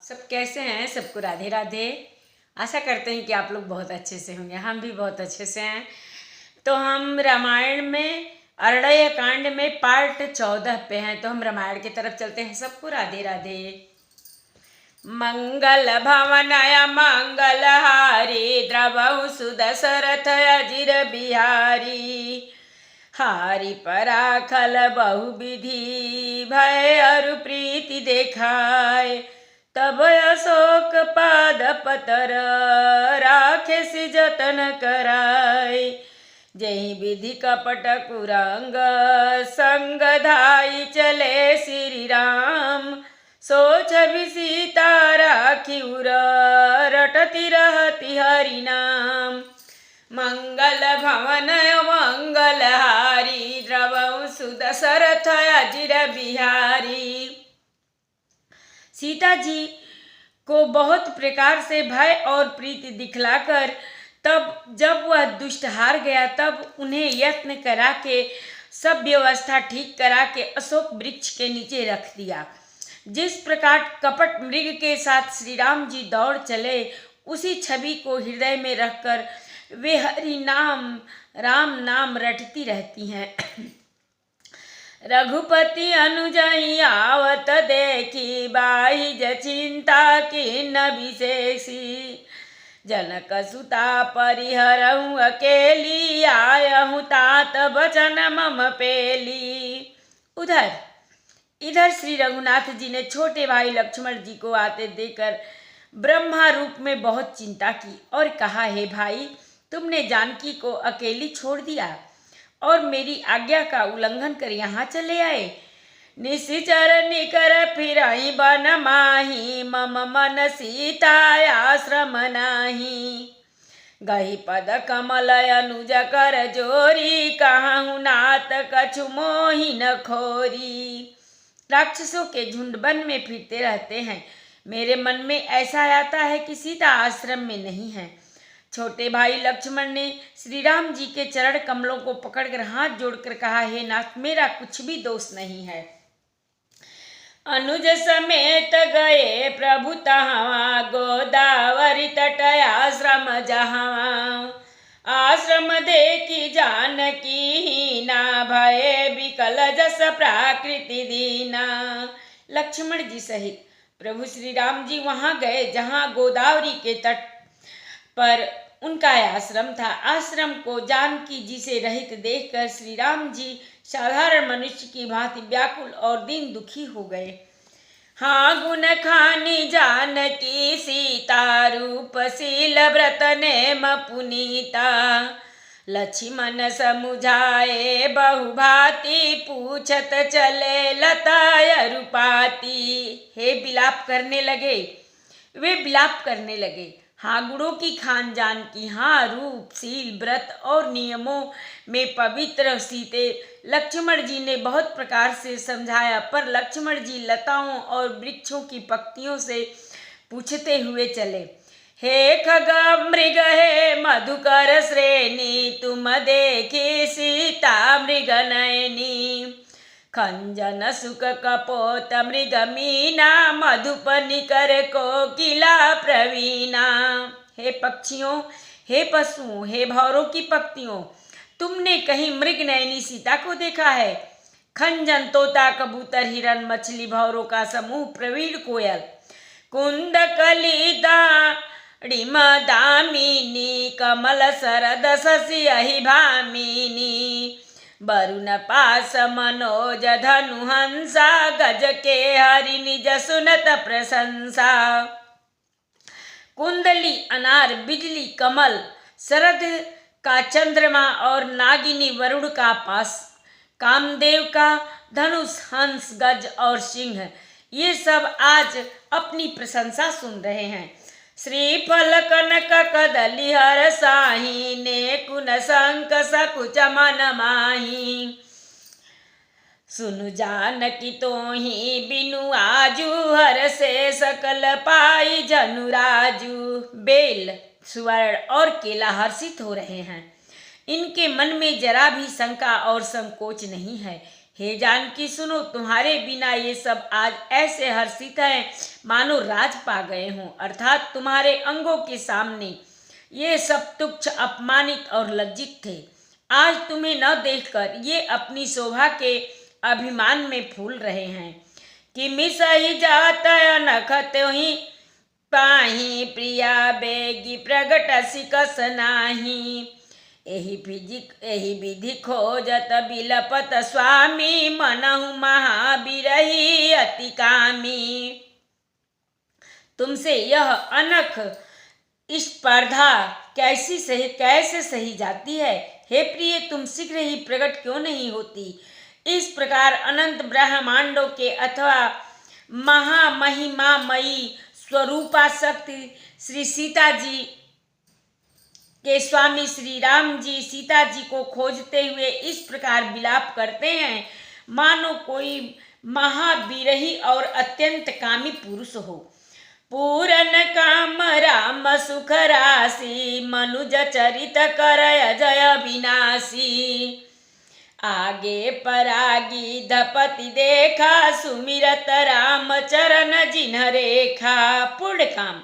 सब कैसे हैं? सबको राधे राधे। आशा करते हैं कि आप लोग बहुत अच्छे से होंगे। हम भी बहुत अच्छे से हैं। तो हम रामायण में अरण्य कांड में पार्ट 14 पे हैं। तो हम रामायण की तरफ चलते हैं। सबको राधे राधे। मंगल भवनय मंगलहारी द्रवहु सुदशरथ अजिर बिहारी हारी पराखल बहुविधि भय अरु प्रीति देखाय तब अशोक पाद पतर राखे सि जतन कराय जही विधि कपट कुरंग संग धाई चले श्री राम सोच भी सीता राखी उर रटती रहती हरि नाम मंगल भवन मंगलहारी द्रवहु सुदशरथ अजिर बिहारी। सीता जी को बहुत प्रकार से भय और प्रीति दिखलाकर तब जब वह दुष्ट हार गया तब उन्हें यत्न करा के सब व्यवस्था ठीक करा के अशोक वृक्ष के नीचे रख दिया। जिस प्रकार कपट मृग के साथ श्री राम जी दौड़ चले उसी छवि को हृदय में रखकर वे हरि नाम राम नाम रटती रहती हैं। रघुपति अनुजहि आवत देखी बाहि चिंता किन्न विशेषी जनक सुता परिहरहु अकेली आयहु तात बचन मम पेली। इधर श्री रघुनाथ जी ने छोटे भाई लक्ष्मण जी को आते देखकर ब्रह्मा रूप में बहुत चिंता की और कहा, हे भाई, तुमने जानकी को अकेली छोड़ दिया और मेरी आज्ञा का उल्लंघन कर यहाँ चले आए। निशिचर निकर फिरहि बन माही मम मन सीता आश्रम नाही गही पद कमल अनुज कर जोरी कहूँ नाथ कछु मोहि न खोरी। राक्षसों के झुंड वन में फिरते रहते हैं। मेरे मन में ऐसा आता है कि सीता आश्रम में नहीं है। छोटे भाई लक्ष्मण ने श्री राम जी के चरण कमलों को पकड़कर हाथ जोड़कर कहा, हे नाथ, मेरा कुछ भी दोष नहीं है। अनुज समेत गए प्रभु तहाँ गोदावरी तट आश्रम जहाँ आश्रम देखी जानकी हीना भये विकल जस प्राकृति दीना। लक्ष्मण जी सहित प्रभु श्री राम जी वहाँ गए जहाँ गोदावरी के तट पर उनका आश्रम था। आश्रम को जानकी जी से रहित देखकर श्री राम जी साधारण मनुष्य की भांति व्याकुल और दीन दुखी हो गए। हाँ गुण खानी जानकी सीता रूप शील व्रत नेम पुनीता लक्ष्मण समुझाए बहुभांति पूछत चले लता रूपाती। हे विलाप करने लगे, वे विलाप करने लगे। हाँ गुणों की खान जानकी, हाँ रूप शील व्रत और नियमों में पवित्र सीते लक्ष्मण जी ने बहुत प्रकार से समझाया, पर लक्ष्मण जी लताओं और वृक्षों की पत्तियों से पूछते हुए चले। हे खग मृग हे मधुकर श्रेणी तुम देखे सीता मृग नयनी खंजन सुख कपोत मृग मीना मधुप निकर कोकिला प्रवीणा। हे पक्षियों, हे पशुओं, हे भौरों की पक्तियों, तुमने कहीं मृग नयनी सीता को देखा है? खंजन तोता कबूतर हिरन मछली भौरों का समूह प्रवीण कोयल कुंद कलिदा डिम दामिनी कमल सरद शशि अहि भामिनी वरुण पास मनोज धनु हंसा गज के हरि निज सुनत प्रशंसा। कुंदली अनार बिजली कमल शरद का चंद्रमा और नागिनी वरुण का पास कामदेव का धनुष हंस गज और सिंह, ये सब आज अपनी प्रशंसा सुन रहे हैं। श्रीफल कनक कदली हर साही ने कुन शंख सकुच मन माही सुनु जानकी तोहि बिनु आजू हर से सकल पाई जनुराजू। बेल सुवर्ण और केला हर्षित हो रहे हैं, इनके मन में जरा भी शंका और संकोच नहीं है। हे जानकी सुनो, तुम्हारे बिना ये सब आज ऐसे हर्षित हैं मानो राज पा गए हों। अर्थात तुम्हारे अंगों के सामने ये सब तुच्छ, अपमानित और लज्जित थे। आज तुम्हें न देखकर ये अपनी शोभा के अभिमान में फूल रहे हैं कि मिसही जात नखत ही पाही प्रिया बेगी प्रगट सिकस नाही। एहि विधि खोजत बिलपत स्वामी मनहु महाबिरही अति कामी। तुमसे यह अनख स्पर्धा कैसे सही जाती है। हे प्रिय, तुम शीघ्र ही प्रकट क्यों नहीं होती। इस प्रकार अनंत ब्रह्मांडों के अथवा महामहिमामयी स्वरूपा शक्ति श्री सीता जी के स्वामी श्री राम जी सीता जी को खोजते हुए इस प्रकार विलाप करते हैं मानो कोई महाविरही और अत्यंत कामी पुरुष हो। पूरन काम राम सुख राशि मनुज चरित करय जय विनाशी। आगे परागी धपति देखा सुमिरत राम चरण जिन्ह रेखा। पूर्ण काम,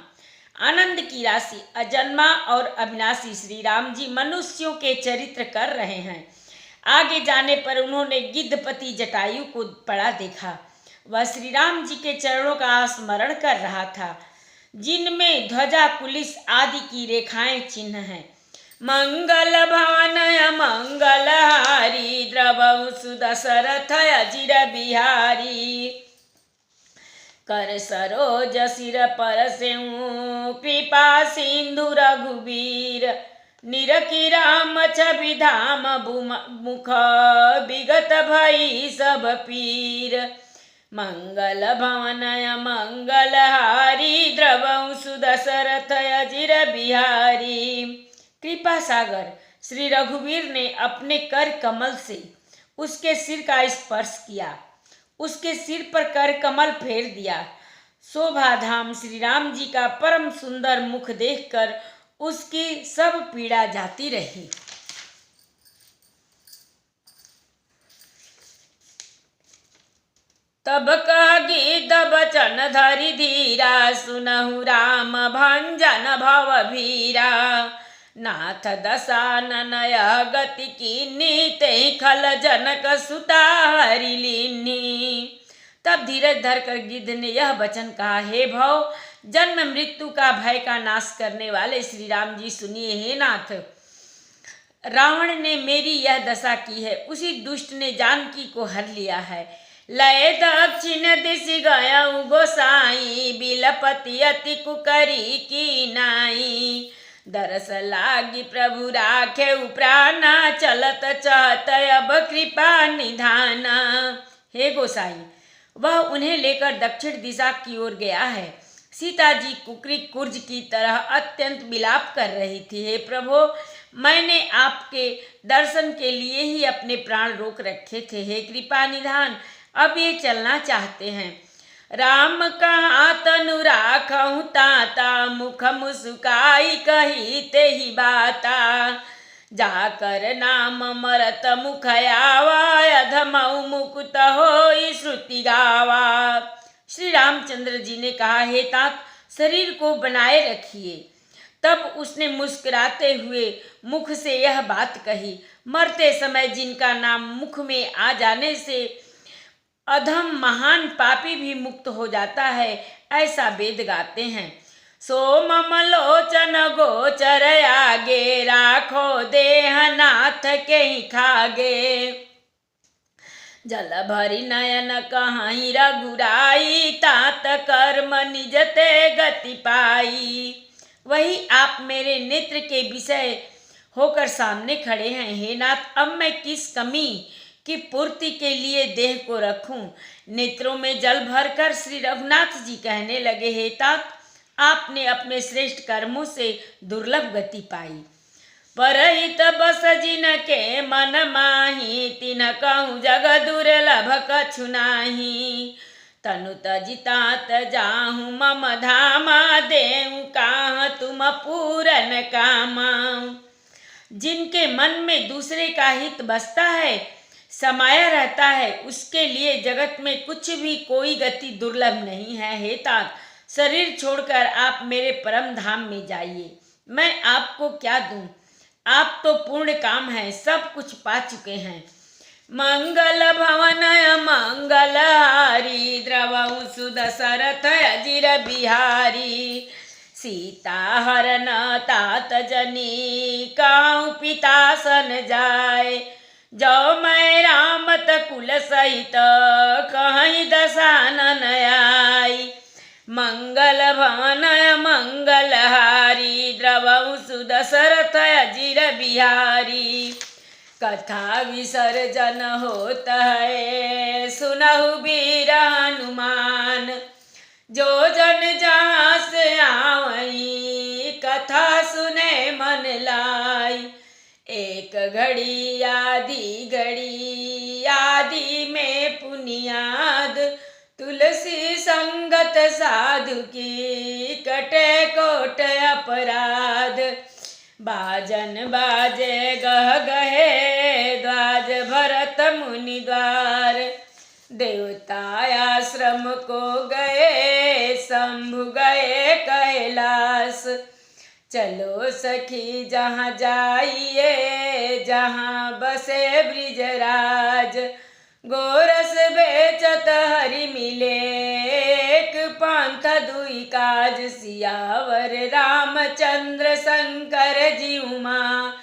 आनंद की राशि, अजन्मा और अविनाशी श्री राम जी मनुष्यों के चरित्र कर रहे हैं। आगे जाने पर उन्होंने गिद्धपति जटायु को पड़ा देखा। वह श्री राम जी के चरणों का स्मरण कर रहा था, जिनमें ध्वजा कुलिस आदि की रेखाएं चिन्ह हैं। मंगल भवन मंगलहारी द्रवौ सुदशरथ अजिर बिहारी। कर सरोज सिर पर सेऊ कृपा सिंधु रघुवीर। निरखी राम छवि धाम मुख विगत भई सब पीर। मंगल भवन मंगलहारी द्रवौ सुदशरथ अजिर बिहारी। कृपा सागर श्री रघुवीर ने अपने कर कमल से उसके सिर का स्पर्श किया, उसके सिर पर कर कमल फेर दिया। शोभाधाम श्री राम जी का परम सुंदर मुख देखकर उसकी सब पीड़ा जाती रही। तब कह गीत बचन धरि धीरा। सुनहु राम भंजन भव भीरा। नाथ दशानन गति कीन्ही तेहि खल जनक सुता हरि लीन्ही। तब धीरज धरकर गिद्ध ने यह वचन कहा, हे भव जन्म मृत्यु का भय का नाश करने वाले श्री राम जी सुनिए। हे नाथ, रावण ने मेरी यह दशा की है, उसी दुष्ट ने जानकी को हर लिया है। लय दक्षिण दिश गयउ गोसाई। बिलपति अति कुकरी की नाई। दरस लागी प्रभु राखे प्राणा। चलत चहत अब कृपा निधाना। हे गोसाई, वह उन्हें लेकर दक्षिण दिशा की ओर गया है। सीता जी कुकरी कुर्ज की तरह अत्यंत विलाप कर रही थी। हे प्रभु, मैंने आपके दर्शन के लिए ही अपने प्राण रोक रखे थे। हे कृपा निधान, अब ये चलना चाहते हैं। राम कहा तनु राखहु ताता। मुख मुस्काई कही ते ही बाता। जाकर नाम मरत मुख आवा। अधमऊ मुकुत होई श्रुति गावा। श्री रामचंद्र जी ने कहा, हे तात, शरीर को बनाए रखिए। तब उसने मुस्कुराते हुए मुख से यह बात कही, मरते समय जिनका नाम मुख में आ जाने से अधम महान पापी भी मुक्त हो जाता है, ऐसा वेद गाते हैं। सो ममलोचन गोचर आगे। राखो देह नाथ के ही खागे। जल भरी नयन कहीं रघुराई। तात कर्म निजते गति पाई। वही आप मेरे नेत्र के विषय होकर सामने खड़े हैं। हे नाथ, अब मैं किस कमी की पूर्ति के लिए देह को रखूं। नेत्रों में जल भरकर श्री रघुनाथ जी कहने लगे, हे तात, आपने अपने श्रेष्ठ कर्मों से दुर्लभ गति पाई। परहित बस जिन के मन माही। तिन कहूँ जग दुर्लभ कछु नाही। तनु तजितात जाहूँ मम धामा। देहु काह तुम पूरन कामा। जिनके मन में दूसरे का हित बसता है, समाया रहता है, उसके लिए जगत में कुछ भी कोई गति दुर्लभ नहीं है। हे तात, शरीर छोड़कर आप मेरे परम धाम में जाइए। मैं आपको क्या दूं? आप तो पूर्ण काम हैं, सब कुछ पा चुके हैं। मंगल भवनय मंगलहारी, द्रवहु सुदशरथ अजिर बिहारी। सीता हरन तात जनी, काहू पिता सन जाय। जो मैं रामत कुल सहित, कहीं दशानन आई। मंगल भवनय मंगलहारी, द्रवहु सुदशरथ अजिर बिहारी। कथा विसर्जन होत है, सुनहु वीर हनुमान। जो जन जहाँ से आवई, कथा सुने मन लाई। एक घड़ी आदि में पुनियाद, तुलसी संगत साधु की, कटे कोट अपराध। बाजन बाजे गह गहे, द्वाज भरत मुनि द्वार। देवता आश्रम को गए, शंभु गए कैलाश। चलो सखी जहाँ जाइए, जहाँ बसे ब्रिजराज। गोरस बेचत हरि मिले, एक पंथ दुई काज। सियावर रामचंद्र शंकर जी उमा,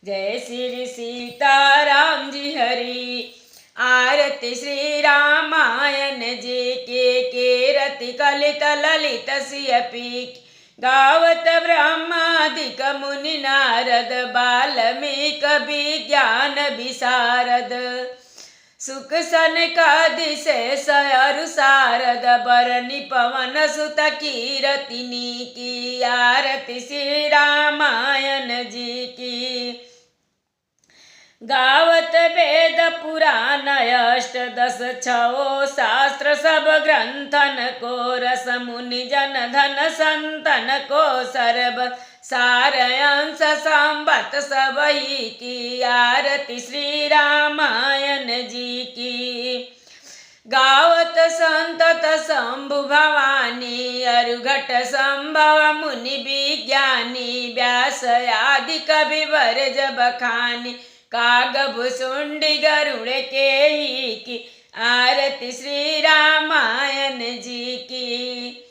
जय श्री सीताराम जी हरि। आरती श्री रामायण जी के रति कलित ललित सियपी। गावत ब्रह्मादिक मुनि नारद, बाल्मीक विज्ञान विशारद। सुख सनकादि शेष अरु शारद, बरनि पवन सुत कीरतिनी की। आरती श्री रामायण जी की। गावत वेद पुराण अष्टदश छो शास्त्र, सब ग्रंथन को रस। मुनि जन धन संतन को सर्व, सार अंश संबत सब ही की। आरती श्री रामायण जी की। गावत संतत शंभु भवानी, अरुघट संभव मुनि विज्ञानी। व्यास आदि कवि वर जब खानी, काग भुसुंडी गरुड़ के ही की। आरती श्री रामायण जी की।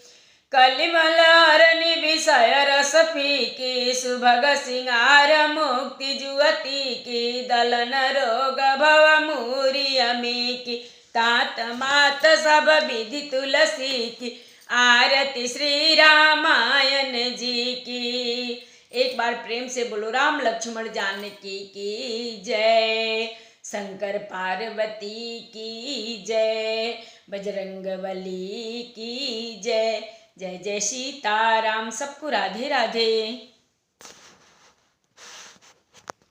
कलिमल हरनि विषय रस फीकी, सुभग सिंगार मुक्ति जुअती की। दलन रोग भव मूरी अमी की, तात मात सब विधि तुलसी की। आरती श्री रामायण जी की। एक बार प्रेम से बोलो राम लक्ष्मण जानकी की जय। शंकर पार्वती की जय। बजरंगबली की जय। जय जय सीताराम। सबको राधे राधे।